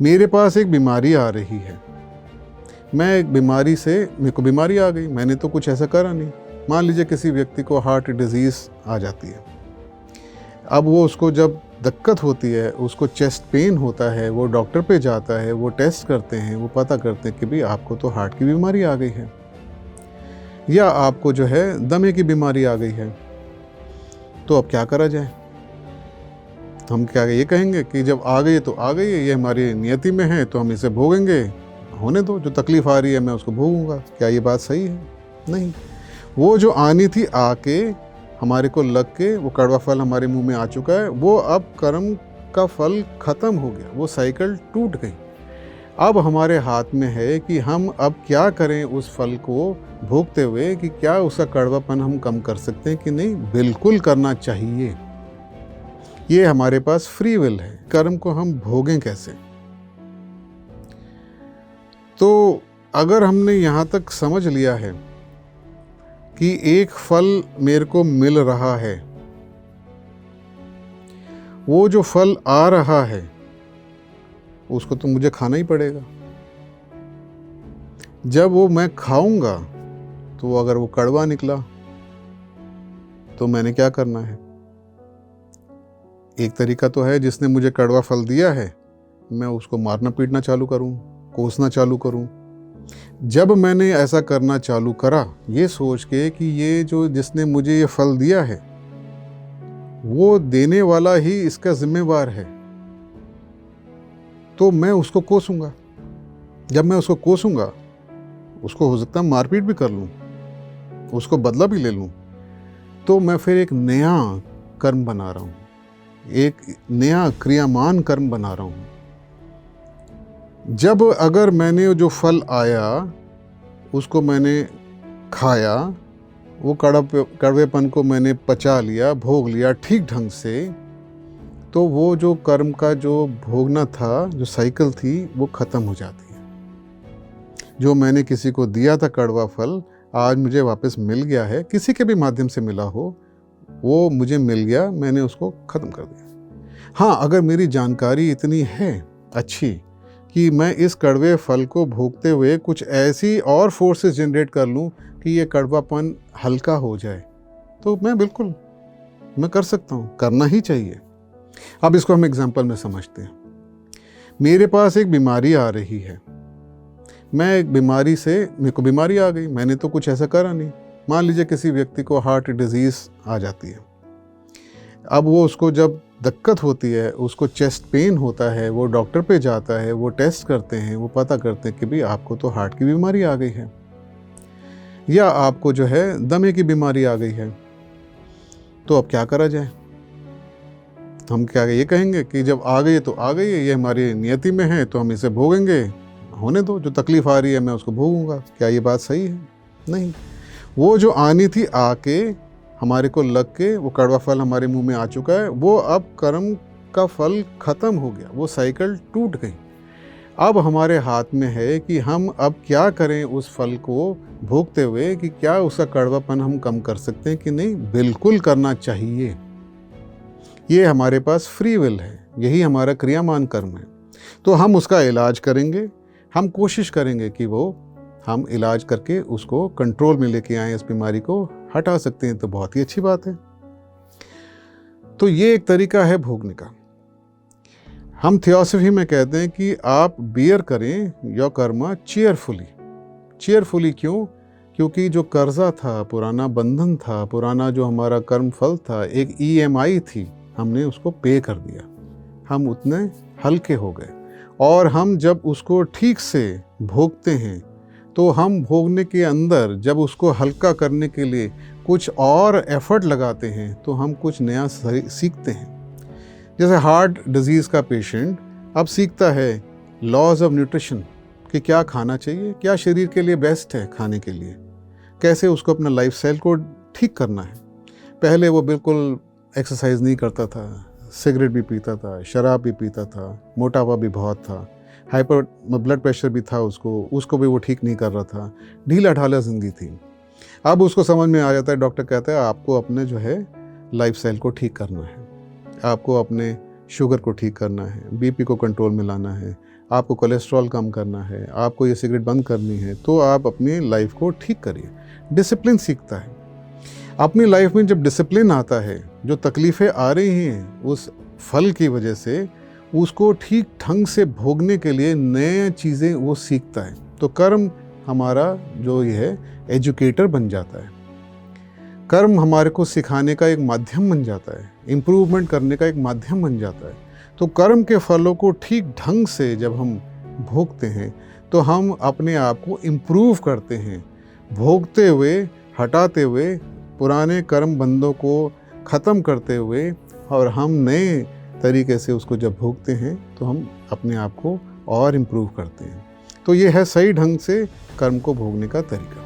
मेरे पास एक बीमारी आ रही है। मैं एक बीमारी से मेरे को बीमारी आ गई, मैंने तो कुछ ऐसा करा नहीं। मान लीजिए किसी व्यक्ति को हार्ट डिजीज़ आ जाती है। अब वो उसको जब दिक्कत होती है, उसको चेस्ट पेन होता है, वो डॉक्टर पे जाता है, वो टेस्ट करते हैं, वो पता करते हैं कि भाई आपको तो हार्ट की बीमारी आ गई है या आपको जो है दमे की बीमारी आ गई है। तो अब क्या करा जाए? हम क्या ये कहेंगे कि जब आ गई तो आ गई है, ये हमारी नियति में है तो हम इसे भोगेंगे, होने दो, जो तकलीफ़ आ रही है मैं उसको भोगूंगा। क्या ये बात सही है? नहीं। वो जो आनी थी आके हमारे को लग के, वो कड़वा फल हमारे मुंह में आ चुका है, वो अब कर्म का फल ख़त्म हो गया, वो साइकिल टूट गई। अब हमारे हाथ में है कि हम अब क्या करें उस फल को भोगते हुए, कि क्या उसका कड़वापन हम कम कर सकते हैं कि नहीं। बिल्कुल करना चाहिए। ये हमारे पास फ्री विल है। कर्म को हम भोगें कैसे? तो अगर हमने यहाँ तक समझ लिया है कि एक फल मेरे को मिल रहा है, वो जो फल आ रहा है उसको तो मुझे खाना ही पड़ेगा। जब वो मैं खाऊंगा तो अगर वो कड़वा निकला तो मैंने क्या करना है? एक तरीका तो है, जिसने मुझे कड़वा फल दिया है मैं उसको मारना पीटना चालू करूं, कोसना चालू करूं। जब मैंने ऐसा करना चालू करा ये सोच के कि ये जो जिसने मुझे ये फल दिया है वो देने वाला ही इसका जिम्मेवार है, तो मैं उसको कोसूंगा। जब मैं उसको कोसूंगा, उसको हो सकता है मारपीट भी कर लूं, उसको बदला भी ले लूं, तो मैं फिर एक नया कर्म बना रहा हूं, एक नया क्रियामान कर्म बना रहा हूं। जब अगर मैंने जो फल आया उसको मैंने खाया, वो कड़वेपन को मैंने पचा लिया, भोग लिया ठीक ढंग से, तो वो जो कर्म का जो भोगना था, जो साइकिल थी, वो ख़त्म हो जाती है। जो मैंने किसी को दिया था कड़वा फल, आज मुझे वापस मिल गया है, किसी के भी माध्यम से मिला हो, वो मुझे मिल गया, मैंने उसको ख़त्म कर दिया। हाँ, अगर मेरी जानकारी इतनी है अच्छी कि मैं इस कड़वे फल को भोगते हुए कुछ ऐसी और फोर्सेस जनरेट कर लूँ कि ये कड़वापन हल्का हो जाए, तो मैं कर सकता हूँ, करना ही चाहिए। अब इसको हम एग्जाम्पल में समझते हैं। मेरे पास एक बीमारी आ रही है। मैं एक बीमारी से मेरे को बीमारी आ गई, मैंने तो कुछ ऐसा करा नहीं। मान लीजिए किसी व्यक्ति को हार्ट डिजीज़ आ जाती है। अब वो उसको जब दिक्कत होती है, उसको चेस्ट पेन होता है, वो डॉक्टर पे जाता है, वो टेस्ट करते हैं, वो पता करते हैं कि भाई आपको तो हार्ट की बीमारी आ गई है या आपको जो है दमे की बीमारी आ गई है। तो अब क्या करा जाए? हम क्या ये कहेंगे कि जब आ गई तो आ गई है, ये हमारी नियति में है तो हम इसे भोगेंगे, होने दो, जो तकलीफ़ आ रही है मैं उसको भोगूंगा। क्या ये बात सही है? नहीं। वो जो आनी थी आके हमारे को लग के, वो कड़वा फल हमारे मुंह में आ चुका है, वो अब कर्म का फल ख़त्म हो गया, वो साइकिल टूट गई। अब हमारे हाथ में है कि हम अब क्या करें उस फल को भोगते हुए, कि क्या उसका कड़वापन हम कम कर सकते हैं कि नहीं। बिल्कुल करना चाहिए। ये हमारे पास फ्री विल है, यही हमारा क्रियामान कर्म है। तो हम उसका इलाज करेंगे, हम कोशिश करेंगे कि वो हम इलाज करके उसको कंट्रोल में लेके आएँ, इस बीमारी को हटा सकते हैं, तो बहुत ही अच्छी बात है। तो ये एक तरीका है भोगने का। हम थियोसॉफी में कहते हैं कि आप बियर करें योर कर्मा चीयरफुली। चीयरफुली क्यों? क्योंकि जो कर्जा था, पुराना बंधन था, पुराना जो हमारा कर्म फल था, एक EMI थी, हमने उसको पे कर दिया, हम उतने हल्के हो गए। और हम जब उसको ठीक से भोगते हैं तो हम भोगने के अंदर जब उसको हल्का करने के लिए कुछ और एफर्ट लगाते हैं तो हम कुछ नया सीखते हैं। जैसे हार्ट डिजीज़ का पेशेंट अब सीखता है लॉज ऑफ न्यूट्रिशन, कि क्या खाना चाहिए, क्या शरीर के लिए बेस्ट है खाने के लिए, कैसे उसको अपना लाइफस्टाइल को ठीक करना है। पहले वो बिल्कुल एक्सरसाइज नहीं करता था, सिगरेट भी पीता था, शराब भी पीता था, मोटापा भी बहुत था, हाइपर ब्लड प्रेशर भी था, उसको भी वो ठीक नहीं कर रहा था, ढीला ढाला ज़िंदगी थी। अब उसको समझ में आ जाता है, डॉक्टर कहता है आपको अपने जो है लाइफस्टाइल को ठीक करना है, आपको अपने शुगर को ठीक करना है, BP को कंट्रोल में लाना है, आपको कोलेस्ट्रॉल कम करना है, आपको ये सिगरेट बंद करनी है, तो आप अपनी लाइफ को ठीक करिए। डिसिप्लिन सीखता है। अपनी लाइफ में जब डिसिप्लिन आता है, जो तकलीफ़ें आ रही हैं उस फल की वजह से, उसको ठीक ढंग से भोगने के लिए नए चीज़ें वो सीखता है। तो कर्म हमारा जो ये है एजुकेटर बन जाता है। कर्म हमारे को सिखाने का एक माध्यम बन जाता है, इम्प्रूवमेंट करने का एक माध्यम बन जाता है। तो कर्म के फलों को ठीक ढंग से जब हम भोगते हैं तो हम अपने आप को इम्प्रूव करते हैं, भोगते हुए, हटाते हुए, पुराने कर्म बंधों को ख़त्म करते हुए, और हम नए तरीके से उसको जब भोगते हैं तो हम अपने आप को और इम्प्रूव करते हैं। तो ये है सही ढंग से कर्म को भोगने का तरीका।